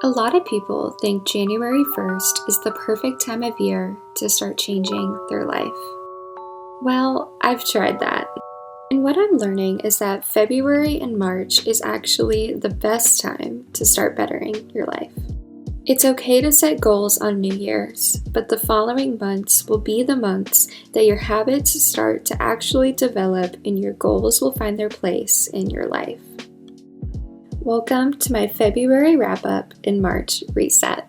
A lot of people think January 1st is the perfect time of year to start changing their life. Well, I've tried that. And what I'm learning is that February and March is actually the best time to start bettering your life. It's okay to set goals on New Year's, but the following months will be the months that your habits start to actually develop and your goals will find their place in your life. Welcome to my February wrap up and March reset.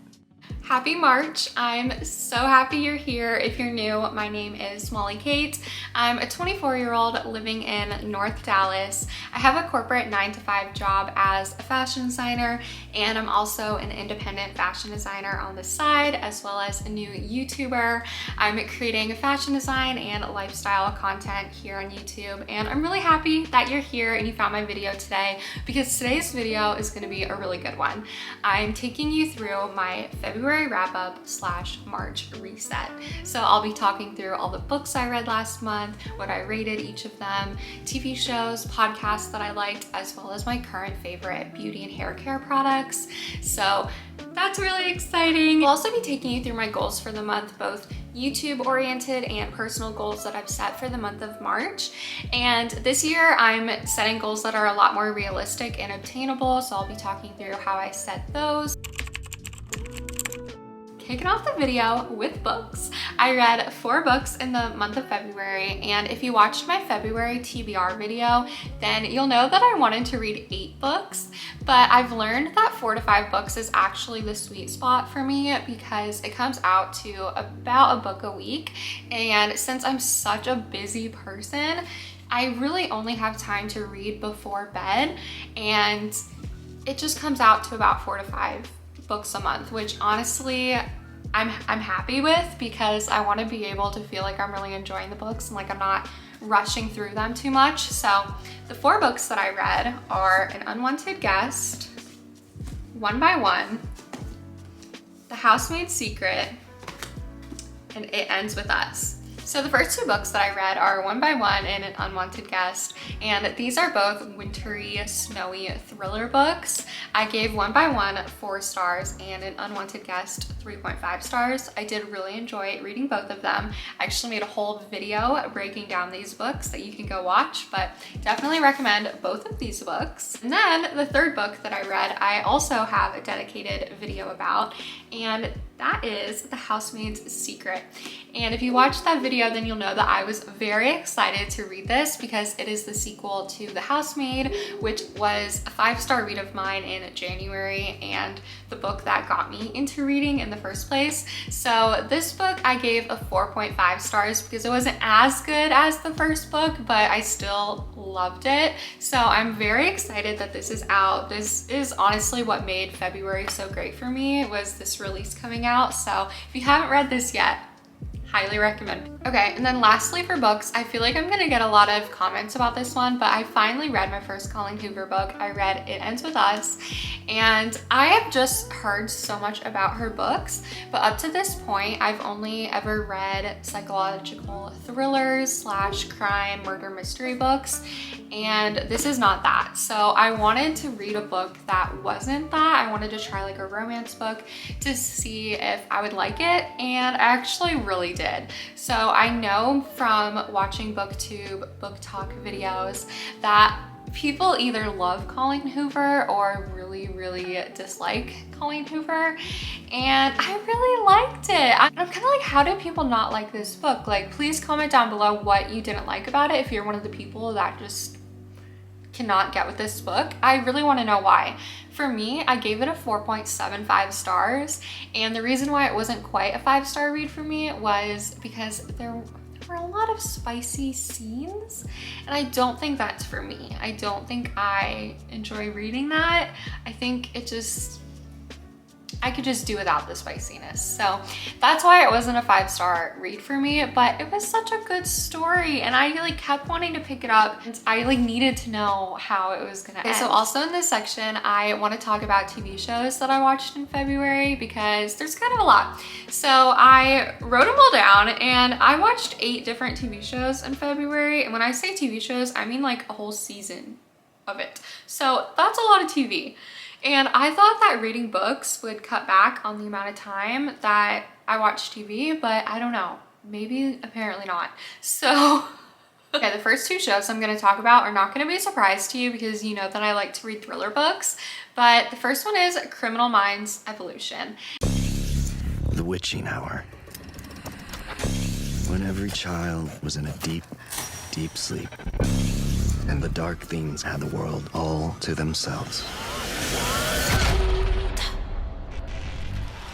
Happy March. I'm so happy you're here. If you're new, my name is Molly Kate. I'm a 24-year-old living in North Dallas. I have a corporate 9-to-5 job as a fashion designer, and I'm also an independent fashion designer on the side, as well as a new YouTuber. I'm creating fashion design and lifestyle content here on YouTube, and I'm really happy that you're here and you found my video today, because today's video is going to be a really good one. I'm taking you through my February wrap up / March reset. So I'll be talking through all the books I read last month, what I rated each of them, TV shows, podcasts that I liked, as well as my current favorite beauty and hair care products. So that's really exciting. I'll also be taking you through my goals for the month, both YouTube oriented and personal goals that I've set for the month of March. And this year I'm setting goals that are a lot more realistic and obtainable. So I'll be talking through how I set those. Kicking off the video with books. I read 4 books in the month of February, and if you watched my February TBR video, then you'll know that I wanted to read 8 books, but I've learned that 4 to 5 books is actually the sweet spot for me because it comes out to about a book a week, and since I'm such a busy person, I really only have time to read before bed, and it just comes out to about 4 to 5 books a month, which honestly I'm happy with, because I want to be able to feel like I'm really enjoying the books and like I'm not rushing through them too much. So the 4 books that I read are An Unwanted Guest, One by One, The Housemaid's Secret, and It Ends With Us. So the first 2 books that I read are One by One and An Unwanted Guest, and these are both wintry, snowy thriller books. I gave One by One 4 stars and An Unwanted Guest 3.5 stars. I did really enjoy reading both of them. I actually made a whole video breaking down these books that you can go watch, but definitely recommend both of these books. And then the 3rd book that I read, I also have a dedicated video about, and that is The Housemaid's Secret. And if you watched that video, then you'll know that I was very excited to read this because it is the sequel to The Housemaid, which was a 5-star read of mine in January and the book that got me into reading in the first place. So this book I gave a 4.5 stars because it wasn't as good as the first book, but I still loved it. So I'm very excited that this is out. This is honestly what made February so great for me, was this release coming out. So if you haven't read this yet, highly recommend. Okay, and then lastly for books, I feel like I'm gonna get a lot of comments about this one, but I finally read my first Colleen Hoover book. I read It Ends With Us, and I have just heard so much about her books, but up to this point, I've only ever read psychological thrillers / crime, murder mystery books, and this is not that. So I wanted to read a book that wasn't that. I wanted to try like a romance book to see if I would like it, and I actually really did. So I know from watching BookTube, book talk videos, that people either love Colleen Hoover or really dislike Colleen Hoover, and I really liked it. I'm kind of like, how do people not like this book? Like, please comment down below what you didn't like about it if you're one of the people that just cannot get with this book. I really want to know why. For me, I gave it a 4.75 stars, and the reason why it wasn't quite a 5-star read for me was because there were a lot of spicy scenes, and I don't think that's for me. I don't think I enjoy reading that. I think I could just do without the spiciness. So that's why it wasn't a 5-star read for me, but it was such a good story and I like kept wanting to pick it up, and I like needed to know how it was gonna end. So also in this section, I want to talk about TV shows that I watched in February because there's kind of a lot. So I wrote them all down, and I watched 8 different TV shows in February. And when I say TV shows, I mean like a whole season of it. So that's a lot of TV. And I thought that reading books would cut back on the amount of time that I watch TV, but I don't know. Maybe, apparently not. So, okay, the first two shows I'm going to talk about are not going to be a surprise to you because you know that I like to read thriller books. But the first one is Criminal Minds Evolution. The witching hour. When every child was in a deep, deep sleep. And the dark things had the world all to themselves.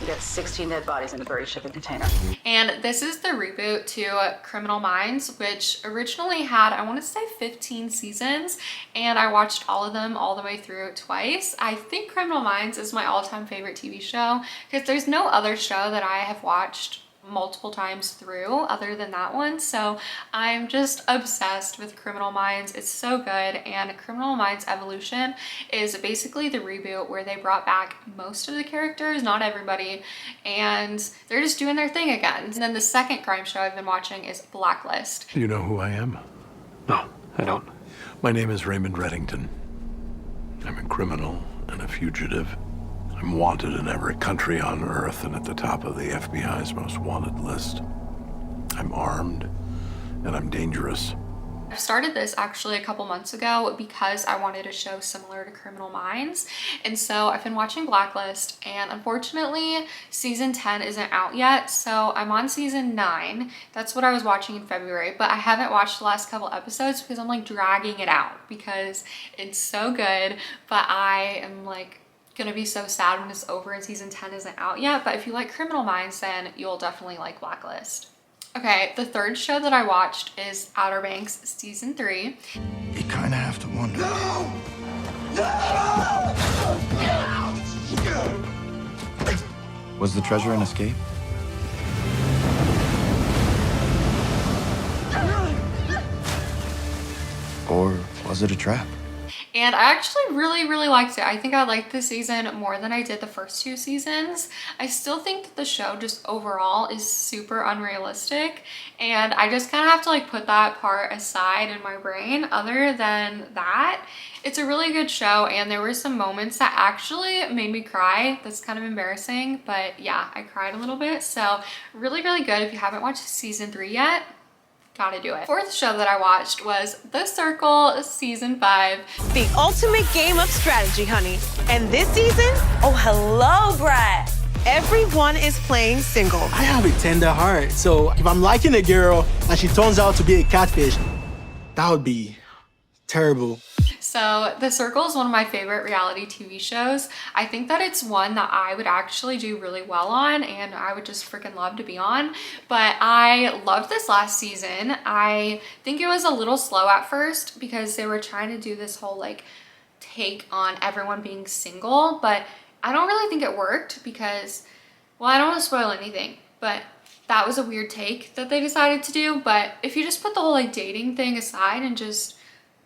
We got 16 dead bodies in a buried shipping container. And this is the reboot to Criminal Minds, which originally had, I want to say 15 seasons, and I watched all of them all the way through twice. I think Criminal Minds is my all-time favorite TV show because there's no other show that I have watched multiple times through other than that one. So I'm just obsessed with Criminal Minds. It's so good. And Criminal Minds Evolution is basically the reboot where they brought back most of the characters, not everybody, and they're just doing their thing again. And then the second crime show I've been watching is Blacklist. You know who I am? No, I don't. My name is Raymond Reddington. I'm a criminal and a fugitive. I'm wanted in every country on Earth and at the top of the FBI's most wanted list. I'm armed and I'm dangerous. I started this actually a couple months ago because I wanted a show similar to Criminal Minds. And so I've been watching Blacklist, and unfortunately season 10 isn't out yet. So I'm on season 9. That's what I was watching in February, but I haven't watched the last couple episodes because I'm like dragging it out because it's so good. But I am like gonna be so sad when it's over and season 10 isn't out yet. But if you like Criminal Minds, then you'll definitely like Blacklist. Okay, the third show that I watched is Outer Banks season 3. You kind of have to wonder. Was the treasure an escape? Or was it a trap? And I actually really liked it. I think I liked this season more than I did the first two seasons. I still think that the show just overall is super unrealistic, and I just kind of have to like put that part aside in my brain. Other than that, it's a really good show, and there were some moments that actually made me cry. That's kind of embarrassing, but yeah, I cried a little bit. So really good. If you haven't watched season 3 yet, gotta do it. Fourth show that I watched was The Circle season 5. The ultimate game of strategy, honey. And this season, oh hello, Brad. Everyone is playing single. I have a tender heart, so if I'm liking a girl and she turns out to be a catfish, that would be terrible. So The Circle is one of my favorite reality TV shows. I think that it's one that I would actually do really well on, and I would just freaking love to be on. But I loved this last season. I think it was a little slow at first because they were trying to do this whole like take on everyone being single, but I don't really think it worked because, well, I don't want to spoil anything, but that was a weird take that they decided to do. But if you just put the whole like dating thing aside and just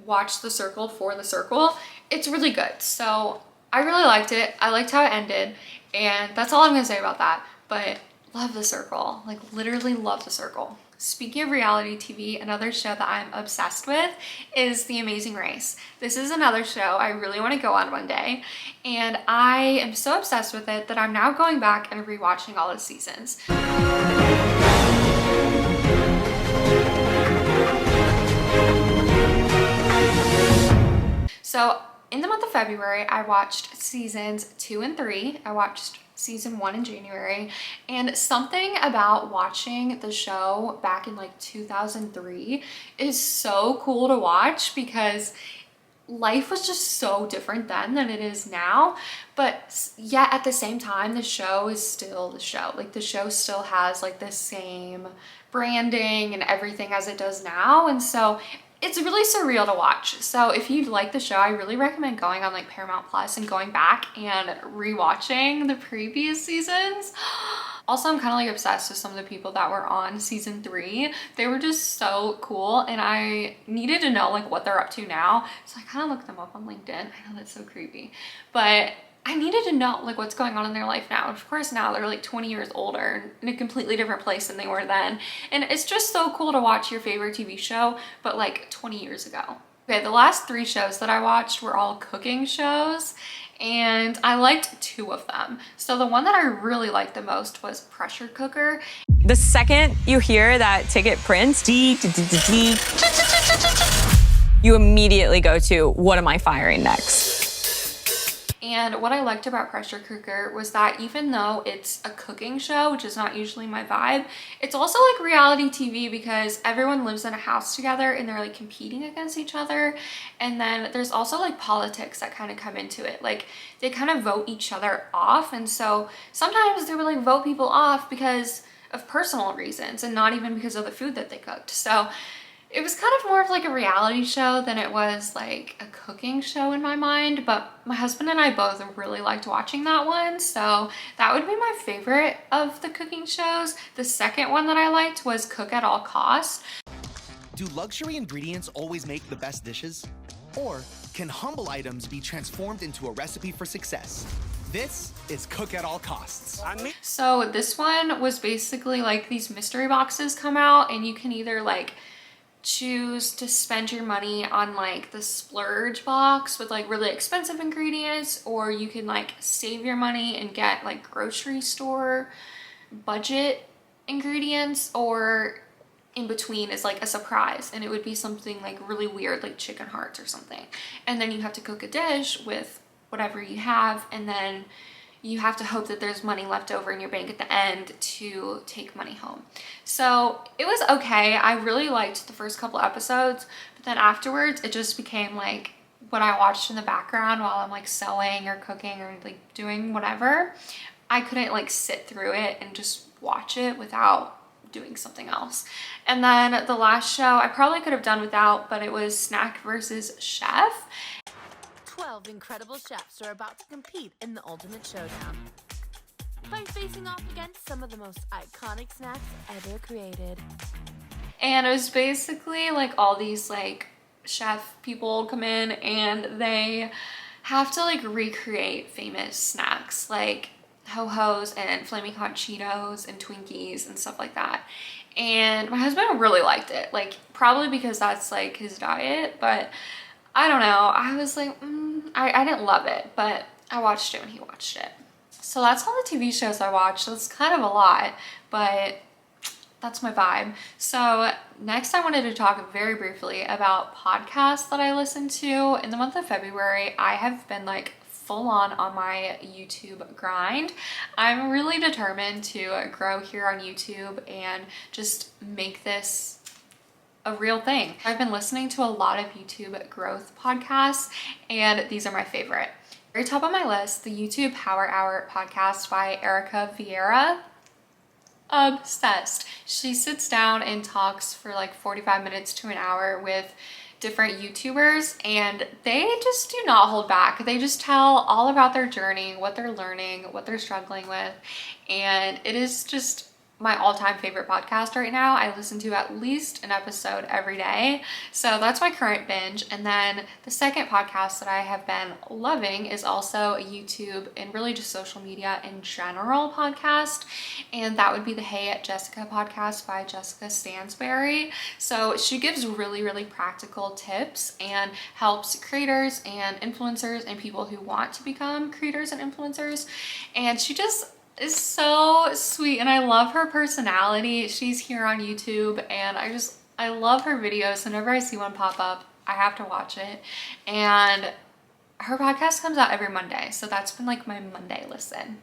watch The Circle for The Circle, it's really good. So I really liked it. I liked how it ended, and that's all I'm gonna say about that. But love The Circle, like literally love The Circle. Speaking of reality TV, another show that I'm obsessed with is The Amazing Race. This is another show I really want to go on one day, and I am so obsessed with it that I'm now going back and rewatching all the seasons. So in the month of February, I watched seasons 2 and 3. I watched season 1 in January, and something about watching the show back in like 2003 is so cool to watch because life was just so different then than it is now. But yet at the same time, the show is still the show. Like the show still has like the same branding and everything as it does now. And so it's really surreal to watch. So if you like the show, I really recommend going on like Paramount Plus and going back and rewatching the previous seasons. Also, I'm kind of like obsessed with some of the people that were on season 3. They were just so cool, and I needed to know like what they're up to now. So I kind of looked them up on LinkedIn. I know that's so creepy, but I needed to know like what's going on in their life now. Of course, now they're like 20 years older in a completely different place than they were then. And it's just so cool to watch your favorite TV show, but like 20 years ago. Okay, the last 3 shows that I watched were all cooking shows. and I liked 2 of them. So the one that I really liked the most was pressure cooker. The second you hear that ticket print, you immediately go to, what am I firing next? And what I liked about pressure cooker was that even though it's a cooking show, which is not usually my vibe, it's also like reality TV because everyone lives in a house together and they're like competing against each other. And then there's also like politics that kind of come into it. Like they kind of vote each other off. And so sometimes they would like vote people off because of personal reasons and not even because of the food that they cooked. So it was kind of more of like a reality show than it was like a cooking show in my mind, but my husband and I both really liked watching that one, so that would be my favorite of the cooking shows. The second one that I liked was Cook at All Costs. Do luxury ingredients always make the best dishes? Or can humble items be transformed into a recipe for success? This is Cook at All Costs. So this one was basically like these mystery boxes come out and you can either like choose to spend your money on like the splurge box with like really expensive ingredients, or you can like save your money and get like grocery store budget ingredients, or in between is like a surprise and it would be something like really weird like chicken hearts or something, and then you have to cook a dish with whatever you have, and then you have to hope that there's money left over in your bank at the end to take money home. So it was okay. I really liked the first couple episodes, but then afterwards it just became like what I watched in the background while I'm like sewing or cooking or like doing whatever. I couldn't like sit through it and just watch it without doing something else. And then the last show I probably could have done without, but it was Snack versus Chef. 12 incredible chefs are about to compete in the ultimate showdown by facing off against some of the most iconic snacks ever created. And it was basically like all these like chef people come in and they have to like recreate famous snacks like Ho-Hos and Flaming Hot Cheetos and Twinkies and stuff like that. And my husband really liked it, like probably because that's like his diet, but I don't know. I was like, I didn't love it, but I watched it when he watched it. So that's all the TV shows I watched. That's kind of a lot, but that's my vibe. So next I wanted to talk very briefly about podcasts that I listen to. In the month of February, I have been like full on my YouTube grind. I'm really determined to grow here on YouTube and just make this a real thing. I've been listening to a lot of YouTube growth podcasts and these are my favorite. Very top of my list, the YouTube Power Hour podcast by Erica Vieira. Obsessed. She sits down and talks for like 45 minutes to an hour with different YouTubers and they just do not hold back. They just tell all about their journey, what they're learning, what they're struggling with, and it is just my all-time favorite podcast right now. I listen to at least an episode every day. So that's my current binge. And then the second podcast that I have been loving is also a YouTube and really just social media in general podcast. And that would be the Hey Jessica podcast by Jessica Stansberry. So she gives really, really practical tips and helps creators and influencers and people who want to become creators and influencers. And she just is so sweet and I love her personality. She's here on YouTube and I love her videos. Whenever I see one pop up, I have to watch it. And her podcast comes out every Monday, so that's been like my Monday listen.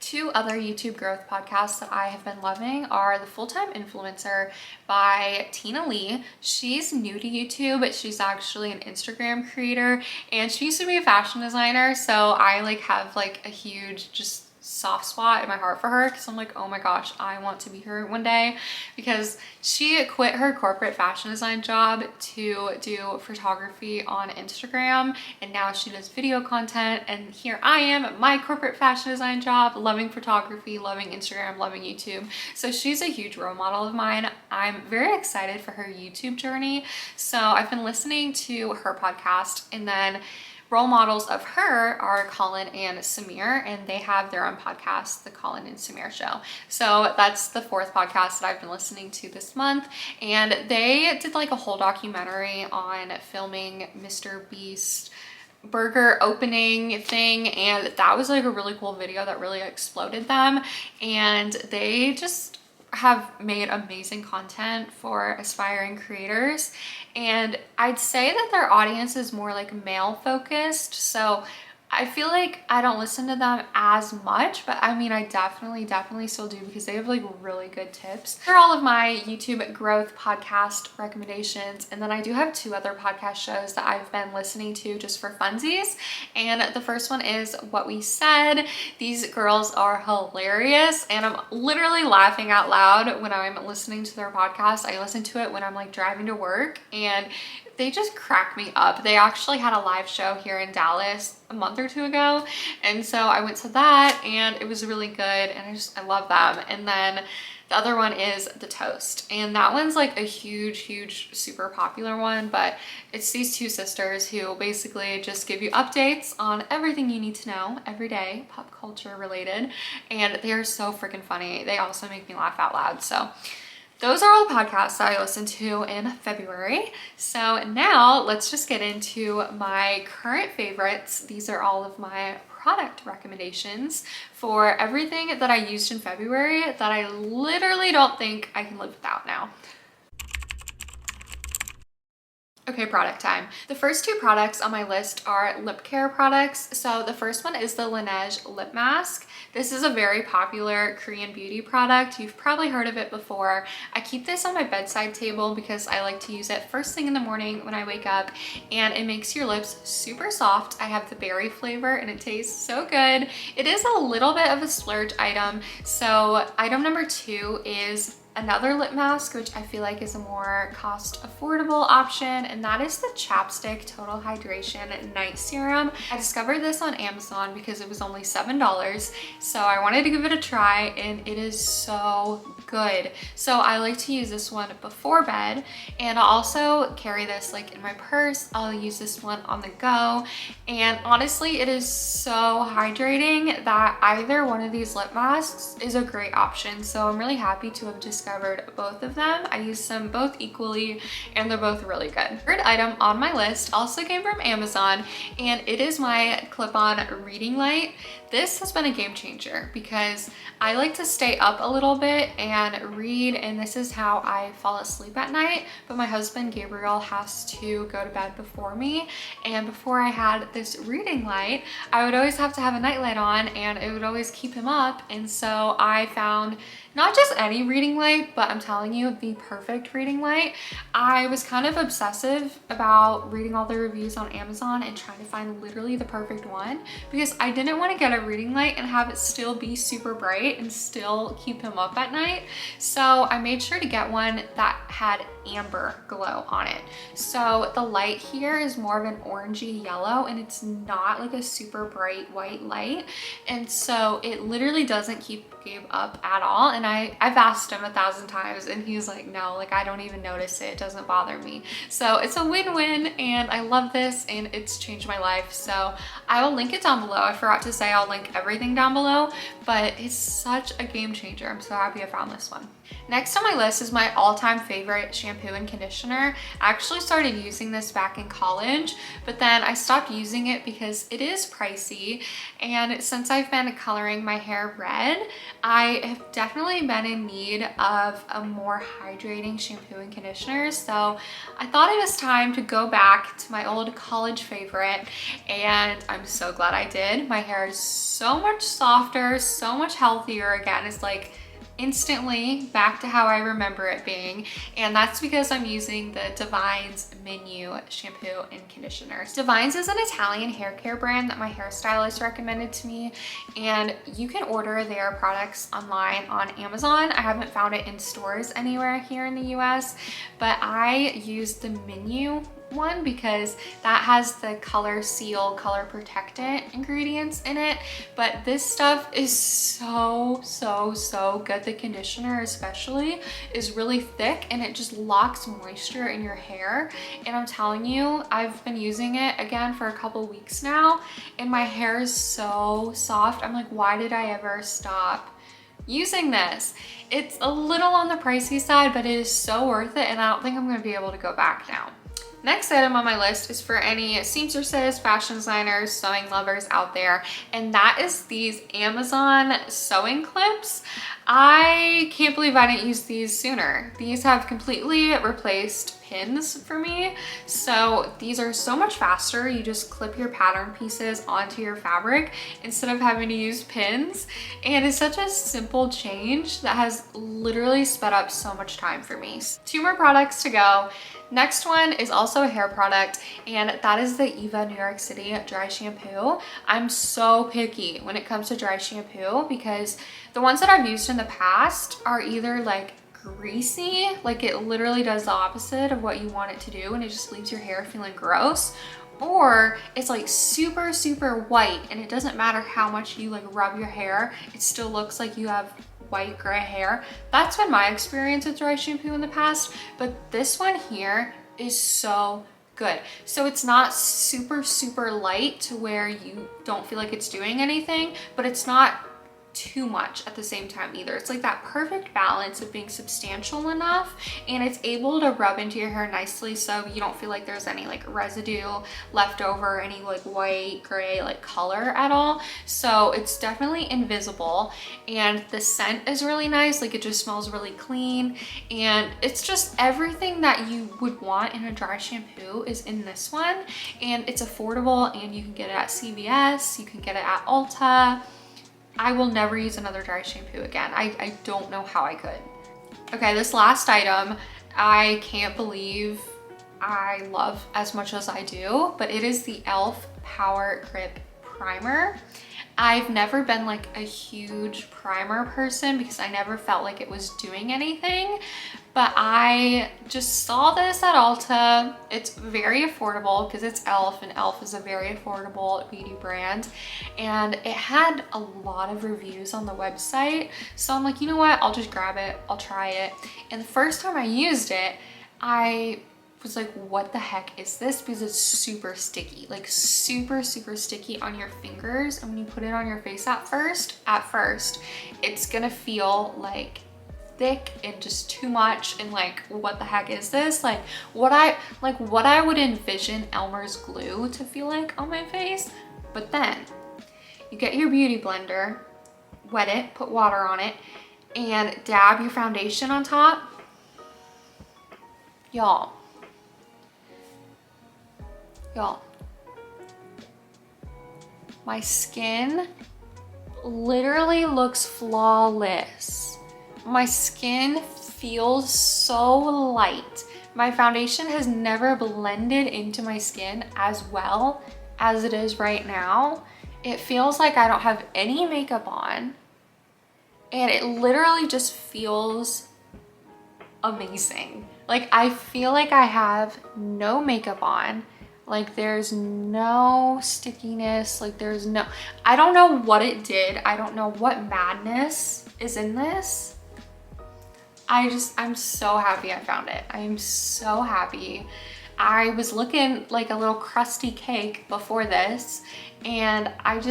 2 other YouTube growth podcasts that I have been loving are The Full-Time Influencer by Tina Lee. She's new to YouTube, but she's actually an Instagram creator and she used to be a fashion designer, so I like have like a huge just soft spot in my heart for her because I'm like, oh my gosh, I want to be her one day, because she quit her corporate fashion design job to do photography on Instagram and now she does video content, and here I am at my corporate fashion design job, loving photography, loving Instagram, loving YouTube. So she's a huge role model of mine. I'm very excited for her YouTube journey. So I've been listening to her podcast, and then role models of her are Colin and Samir, and they have their own podcast, The Colin and Samir Show. So that's the 4th podcast that I've been listening to this month, and they did like a whole documentary on filming Mr. Beast burger opening thing, and that was like a really cool video that really exploded them. And they just have made amazing content for aspiring creators, and I'd say that their audience is more like male focused, so I feel like I don't listen to them as much, but I mean, I definitely still do because they have like really good tips. They're all of my YouTube growth podcast recommendations. And then I do have 2 other podcast shows that I've been listening to just for funsies. And the first one is What We Said. These girls are hilarious, and I'm literally laughing out loud when I'm listening to their podcast. I listen to it when I'm like driving to work, and they just crack me up. They actually had a live show here in Dallas a month or 2 ago, and so I went to that, and it was really good, and I love them. And then the other one is The Toast, and that one's like a huge super popular one, but it's these 2 sisters who basically just give you updates on everything you need to know every day, pop culture related, and they are so freaking funny. They also make me laugh out loud. So those are all the podcasts that I listened to in February. So now let's just get into my current favorites. These are all of my product recommendations for everything that I used in February that I literally don't think I can live without now. Okay, product time. The first 2 products on my list are lip care products. So the first one is the Laneige lip mask. This is a very popular Korean beauty product. You've probably heard of it before. I keep this on my bedside table because I like to use it first thing in the morning when I wake up, and it makes your lips super soft. I have the berry flavor and it tastes so good. It is a little bit of a splurge item. So item number 2 is another lip mask, which I feel like is a more cost affordable option, and that is the Chapstick Total Hydration Night Serum. I discovered this on Amazon because it was only $7, so I wanted to give it a try, and it is so good. So I like to use this one before bed, and I'll also carry this like in my purse. I'll use this one on the go, and honestly, it is so hydrating that either one of these lip masks is a great option. So I'm really happy to have discovered both of them. I use them both equally, and they're both really good. Third item on my list also came from Amazon, and it is my clip-on reading light. This has been a game changer because I like to stay up a little bit and read, and this is how I fall asleep at night, but my husband Gabriel has to go to bed before me, and before I had this reading light, I would always have to have a nightlight on, and it would always keep him up. And so I found not just any reading light, but I'm telling you, the perfect reading light. I was kind of obsessive about reading all the reviews on Amazon and trying to find literally the perfect one, because I didn't want to get a reading light and have it still be super bright and still keep him up at night. So I made sure to get one that had amber glow on it. So the light here is more of an orangey yellow, and it's not like a super bright white light. And so it literally doesn't keep Gabe up at all. And I've asked him 1,000 times, and he's like, no, like I don't even notice it. It doesn't bother me. So it's a win-win, and I love this, and it's changed my life. So I will link it down below. I forgot to say I'll link everything down below, but it's such a game changer. I'm so happy I found this one. Next on my list is my all-time favorite shampoo and conditioner. I actually started using this back in college, but then I stopped using it because it is pricey. And since I've been coloring my hair red, I have definitely been in need of a more hydrating shampoo and conditioner. So I thought it was time to go back to my old college favorite, and I'm so glad I did. My hair is so much softer, so much healthier again. It's like instantly back to how I remember it being, and that's because I'm using the Divines Menu shampoo and conditioner. Divines is an Italian hair care brand that my hairstylist recommended to me, and you can order their products online on Amazon. I haven't found it in stores anywhere here in the US, but I use the Menu one because that has the color seal, color protectant ingredients in it. But this stuff is so good. The conditioner especially is really thick, and it just locks moisture in your hair. And I'm telling you, I've been using it again for a couple weeks now, and my hair is so soft. I'm like, why did I ever stop using this? It's a little on the pricey side, but it is so worth it, and I don't think I'm going to be able to go back now. Next item on my list is for any seamstresses, fashion designers, sewing lovers out there, and that is these Amazon sewing clips. I can't believe I didn't use these sooner. These have completely replaced pins for me. So these are so much faster. You just clip your pattern pieces onto your fabric instead of having to use pins. And it's such a simple change that has literally sped up so much time for me. 2 more products to go. Next one is also a hair product, and that is the Eva New York City dry shampoo. I'm so picky when it comes to dry shampoo because the ones that I've used in the past are either like greasy, like it literally does the opposite of what you want it to do and it just leaves your hair feeling gross, or it's like super, super white and it doesn't matter how much you like rub your hair, it still looks like you have white gray hair. That's been my experience with dry shampoo in the past, but this one here is so good. So it's not super, super light to where you don't feel like it's doing anything, but it's not too much at the same time either. It's like that perfect balance of being substantial enough and it's able to rub into your hair nicely so you don't feel like there's any like residue left over, any like white, gray like color at all. So it's definitely invisible, and the scent is really nice. Like it just smells really clean, and it's just everything that you would want in a dry shampoo is in this one, and it's affordable, and you can get it at CVS, you can get it at Ulta. I will never use another dry shampoo again. I don't know how I could. Okay, this last item, I can't believe I love as much as I do, but it is the e.l.f. Power Grip Primer. I've never been like a huge primer person because I never felt like it was doing anything, but I just saw this at Ulta. It's very affordable because it's e.l.f. and e.l.f. is a very affordable beauty brand, and it had a lot of reviews on the website. So I'm like, you know what? I'll just grab it. I'll try it. And the first time I used it, I was like, what the heck is this? Because it's super sticky, like super, super sticky on your fingers. And when you put it on your face at first, it's gonna feel like thick and just too much, and like, what the heck is this? Like what I would envision Elmer's glue to feel like on my face. But then you get your beauty blender, wet it, put water on it, and dab your foundation on top. Y'all, my skin literally looks flawless. My skin feels so light. My foundation has never blended into my skin as well as it is right now. It feels like I don't have any makeup on, and it literally just feels amazing. Like I feel like I have no makeup on. Like there's no stickiness, like there's no, I don't know what it did. I don't know what madness is in this. I'm so happy I found it. I'm so happy. I was looking like a little crusty cake before this, and I'm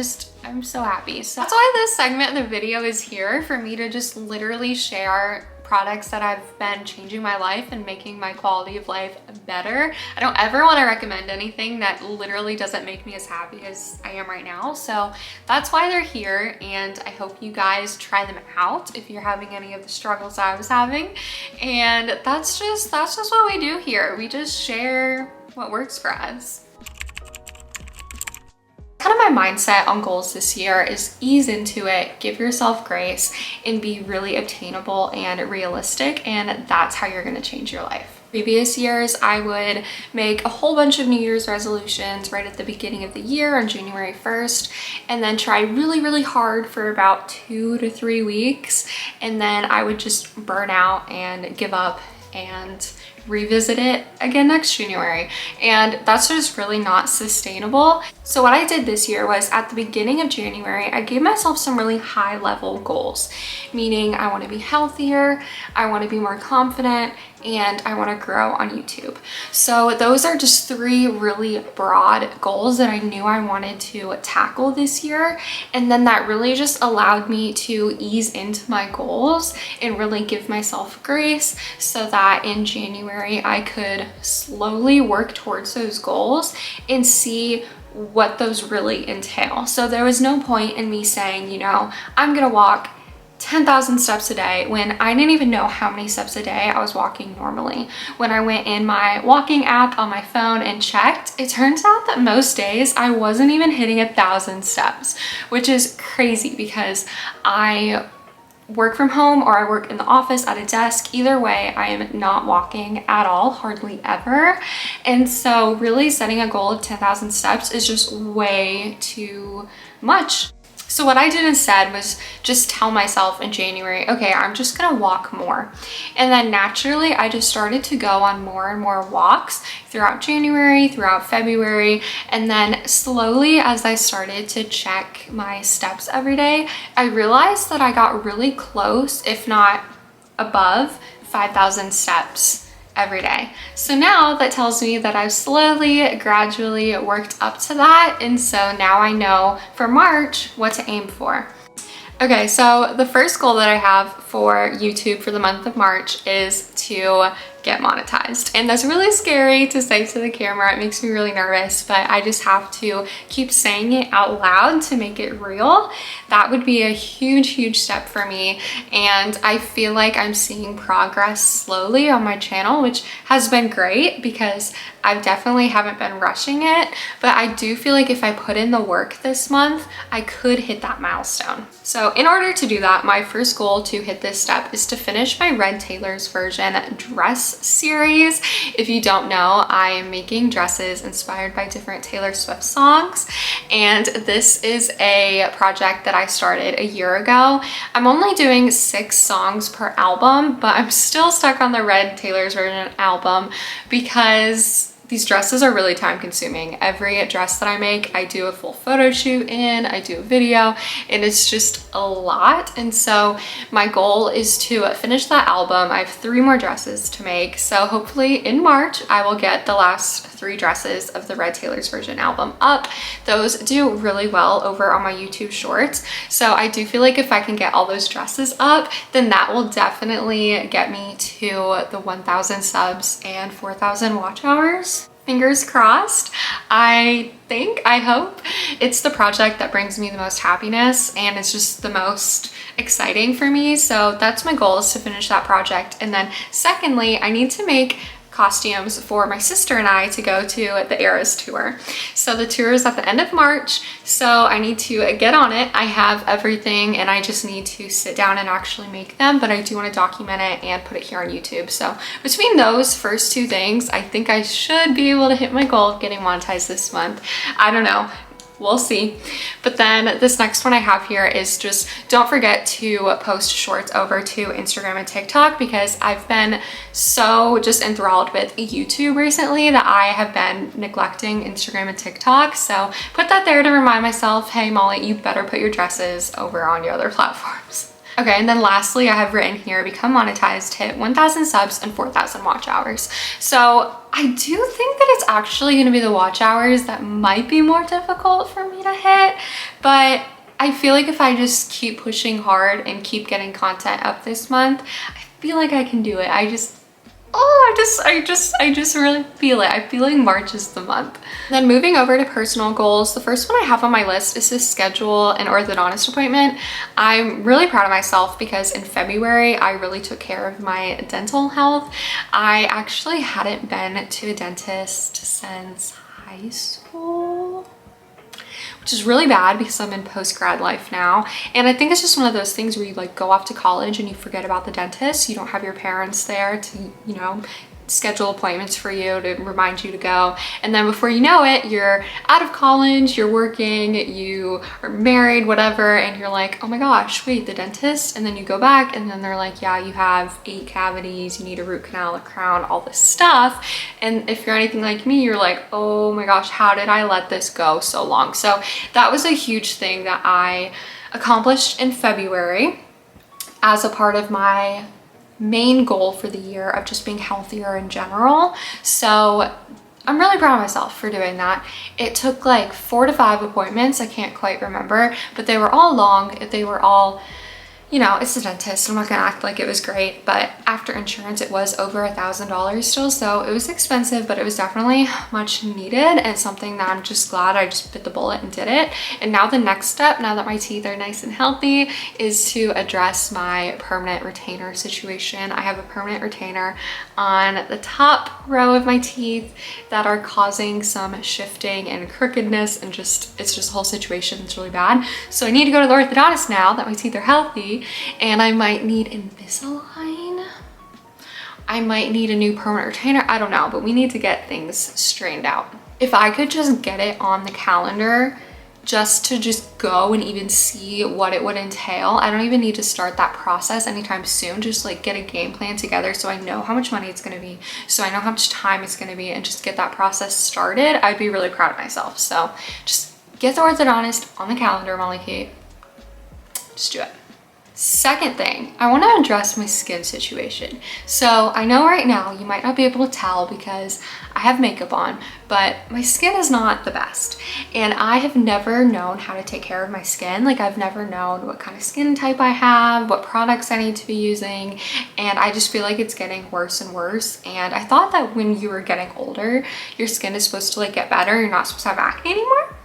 so happy. So that's why this segment of the video is here, for me to just literally share products that have been changing my life and making my quality of life better. I don't ever want to recommend anything that literally doesn't make me as happy as I am right now. So that's why they're here, and I hope you guys try them out if you're having any of the struggles I was having. And that's just what we do here. We just share what works for us. Kind of my mindset on goals this year is ease into it, give yourself grace, and be really obtainable and realistic, and that's how you're going to change your life. Previous years, I would make a whole bunch of New Year's resolutions right at the beginning of the year on January 1st, and then try really, really hard for about 2 to 3 weeks, and then I would just burn out and give up and revisit it again next January, and that's just really not sustainable. So what I did this year was, at the beginning of January, I gave myself some really high level goals, meaning I want to be healthier, I want to be more confident, and I want to grow on YouTube. So those are just 3 really broad goals that I knew I wanted to tackle this year, and then that really just allowed me to ease into my goals and really give myself grace, so that in January January I could slowly work towards those goals and see what those really entail. So there was no point in me saying, you know, I'm gonna walk 10,000 steps a day when I didn't even know how many steps a day I was walking normally. When I went in my walking app on my phone and checked, it turns out that most days I wasn't even hitting 1,000 steps, which is crazy because I work from home or I work in the office at a desk. Either way, I am not walking at all, hardly ever. And so really setting a goal of 10,000 steps is just way too much. So what I did instead was just tell myself in January, okay, I'm just gonna walk more. And then naturally, I just started to go on more and more walks throughout January, throughout February. And then slowly, as I started to check my steps every day, I realized that I got really close, if not above 5,000 steps every day. So now that tells me that I've slowly, gradually worked up to that. And so now I know for March what to aim for. Okay, so the first goal that I have for YouTube for the month of March is to get monetized. And that's really scary to say to the camera. It makes me really nervous, but I just have to keep saying it out loud to make it real. That would be a huge, huge step for me. And I feel like I'm seeing progress slowly on my channel, which has been great because I definitely haven't been rushing it. But I do feel like if I put in the work this month, I could hit that milestone. So in order to do that, my first goal to hit this step is to finish my Red Taylor's version dress series. If you don't know, I am making dresses inspired by different Taylor Swift songs, and this is a project that I started a year ago. I'm only doing 6 songs per album, but I'm still stuck on the Red Taylor's version album because these dresses are really time consuming. Every dress that I make, I do a full photo shoot in, I do a video, and it's just a lot. And so my goal is to finish that album. I have 3 more dresses to make. So hopefully in March, I will get the last 3 dresses of the Red Taylor's version album up. Those do really well over on my YouTube shorts. So I do feel like if I can get all those dresses up, then that will definitely get me to the 1,000 subs and 4,000 watch hours. Fingers crossed. I hope it's the project that brings me the most happiness and it's just the most exciting for me. So that's my goal, is to finish that project. And then secondly, I need to make costumes for my sister and I to go to the Eras tour. So the tour is at the end of March, so I need to get on it. I have everything and I just need to sit down and actually make them, but I do want to document it and put it here on YouTube. So between those first 2 things, I think I should be able to hit my goal of getting monetized this month. I don't know. We'll see. But then this next one I have here is just don't forget to post shorts over to Instagram and TikTok, because I've been so just enthralled with YouTube recently that I have been neglecting Instagram and TikTok. So put that there to remind myself, hey Molly, you better put your dresses over on your other platforms. Okay, and then lastly, I have written here, become monetized, hit 1,000 subs and 4,000 watch hours. So I do think that it's actually gonna be the watch hours that might be more difficult for me to hit, but I feel like if I just keep pushing hard and keep getting content up this month, I feel like I can do it. I just really feel it. I feel like March is the month. Then moving over to personal goals, the first one I have on my list is to schedule an orthodontist appointment. I'm really proud of myself because in February, I really took care of my dental health. I actually hadn't been to a dentist since high school, which is really bad because I'm in post-grad life now. And I think it's just one of those things where you like go off to college and you forget about the dentist. You don't have your parents there to, you know, schedule appointments for you to remind you to go. And then before you know it, you're out of college, you're working, you are married, whatever, and you're like, oh my gosh, wait, the dentist? And then you go back and then they're like, yeah, you have 8 cavities, you need a root canal, a crown, all this stuff. And if you're anything like me, you're like, oh my gosh, how did I let this go so long? So that was a huge thing that I accomplished in February as a part of my main goal for the year of just being healthier in general. So I'm really proud of myself for doing that. It took like 4 to 5 appointments. I can't quite remember, but they were all long. They were all, you know, it's the dentist. I'm not gonna act like it was great, but after insurance, it was over $1,000 still. So it was expensive, but it was definitely much needed and something that I'm just glad I just bit the bullet and did it. And now the next step, now that my teeth are nice and healthy, is to address my permanent retainer situation. I have a permanent retainer on the top row of my teeth that are causing some shifting and crookedness, and it's just a whole situation that's really bad. So I need to go to the orthodontist now that my teeth are healthy. And I might need Invisalign. I might need a new permanent retainer. I don't know, but we need to get things straightened out. If I could just get it on the calendar, just to just go and even see what it would entail. I don't even need to start that process anytime soon. Just like get a game plan together so I know how much money it's gonna be, so I know how much time it's gonna be, and just get that process started. I'd be really proud of myself. So just get the orthodontist on the calendar, Molly Kate. Just do it. Second thing, I want to address my skin situation. So I know right now you might not be able to tell because I have makeup on, but my skin is not the best. And I have never known how to take care of my skin. Like, I've never known what kind of skin type I have, what products I need to be using. And I just feel like it's getting worse and worse. And I thought that when you were getting older, your skin is supposed to like get better. You're not supposed to have acne anymore.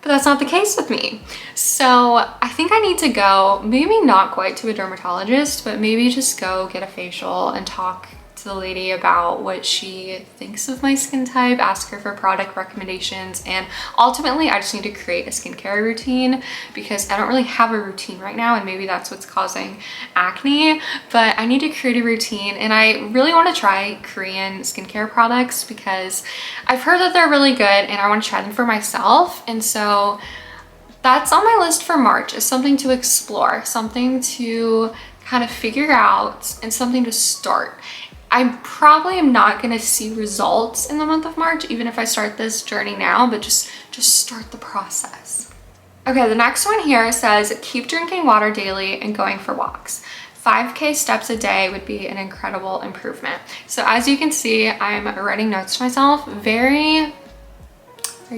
But that's not the case with me. So I think I need to go, maybe not quite to a dermatologist, but maybe just go get a facial and talk to the lady about what she thinks of my skin type, ask her for product recommendations. And ultimately I just need to create a skincare routine because I don't really have a routine right now, and maybe that's what's causing acne. But I need to create a routine, and I really want to try Korean skincare products because I've heard that they're really good and I want to try them for myself. And so that's on my list for March, is something to explore, something to kind of figure out, and something to start. I probably am not going to see results in the month of March, even if I start this journey now, but just start the process. Okay, the next one here says keep drinking water daily and going for walks. 5K steps a day would be an incredible improvement. So as you can see, I'm writing notes to myself very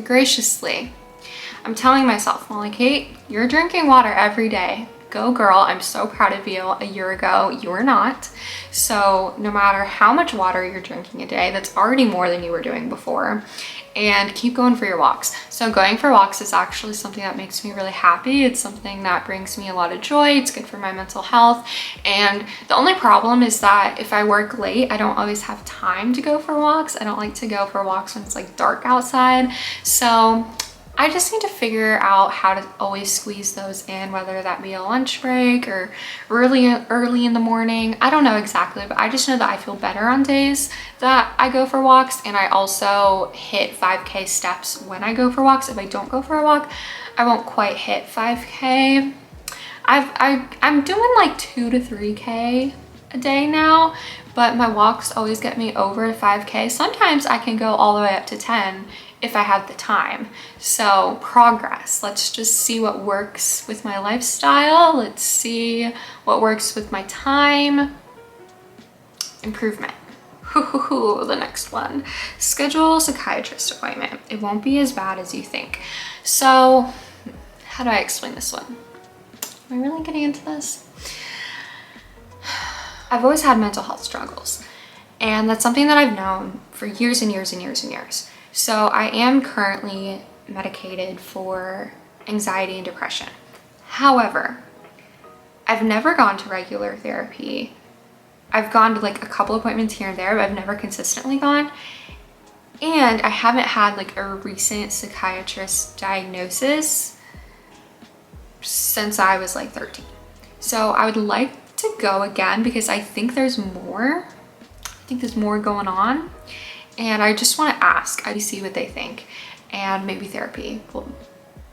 graciously. I'm telling myself, Molly Kate, you're drinking water every day. Go girl, I'm so proud of you. A year ago, you were not. So no matter how much water you're drinking a day, that's already more than you were doing before. And keep going for your walks. So going for walks is actually something that makes me really happy. It's something that brings me a lot of joy. It's good for my mental health. And the only problem is that if I work late, I don't always have time to go for walks. I don't like to go for walks when it's like dark outside. So I just need to figure out how to always squeeze those in, whether that be a lunch break or really early in the morning. I don't know exactly, but I just know that I feel better on days that I go for walks, and I also hit 5K steps when I go for walks. If I don't go for a walk, I won't quite hit 5K. I'm doing like 2 to 3K a day now, but my walks always get me over 5K. Sometimes I can go all the way up to 10 if I have the time. So progress. Let's just see what works with my lifestyle. Let's see what works with my time. Improvement. The next one. Schedule a psychiatrist appointment. It won't be as bad as you think. So how do I explain this one? Am I really getting into this? I've always had mental health struggles, and that's something that I've known for years and years and years and years. So I am currently medicated for anxiety and depression. However, I've never gone to regular therapy. I've gone to like a couple appointments here and there, but I've never consistently gone. And I haven't had like a recent psychiatrist diagnosis since I was like 13. So I would like to go again because I think there's more. I think there's more going on. And I just want to ask, I see what they think, and maybe therapy will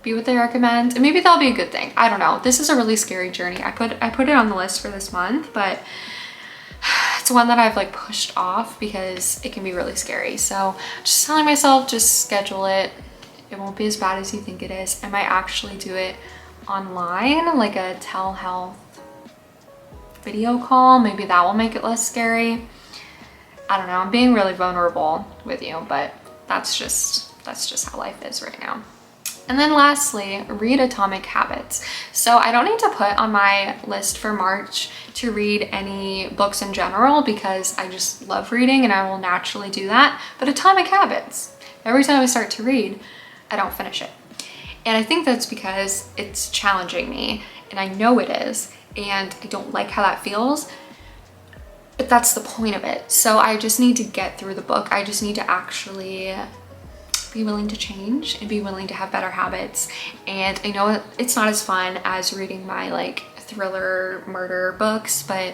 be what they recommend, and maybe that'll be a good thing. I don't know. This is a really scary journey. I put it on the list for this month, but it's one that I've like pushed off because it can be really scary. So just telling myself, just schedule it. It won't be as bad as you think it is. I might actually do it online, like a telehealth video call. Maybe that will make it less scary. I don't know, I'm being really vulnerable with you, but that's just how life is right now. And then lastly, read Atomic Habits. So I don't need to put on my list for March to read any books in general because I just love reading and I will naturally do that. But Atomic Habits, every time I start to read, I don't finish it. And I think that's because it's challenging me, and I know it is, and I don't like how that feels, but that's the point of it. So I just need to get through the book. I just need to actually be willing to change and be willing to have better habits. And I know it's not as fun as reading my like thriller murder books, but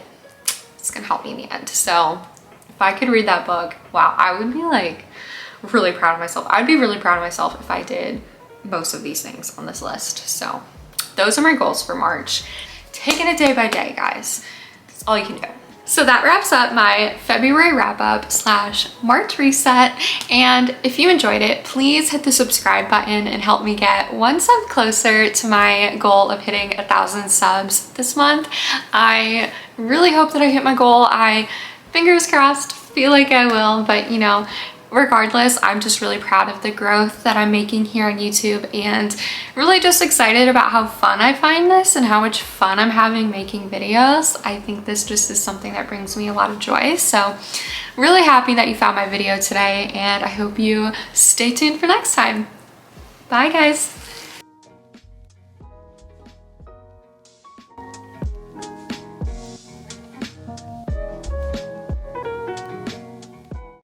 it's gonna help me in the end. So if I could read that book, wow, I would be like really proud of myself. I'd be really proud of myself if I did most of these things on this list. So those are my goals for March. Taking it day by day, guys. That's all you can do. So that wraps up my February wrap up / March reset. And if you enjoyed it, please hit the subscribe button and help me get one sub closer to my goal of hitting 1,000 subs this month. I really hope that I hit my goal. Fingers crossed, feel like I will, but you know, regardless, I'm just really proud of the growth that I'm making here on YouTube and really just excited about how fun I find this and how much fun I'm having making videos. I think this just is something that brings me a lot of joy. So really happy that you found my video today, and I hope you stay tuned for next time. Bye guys.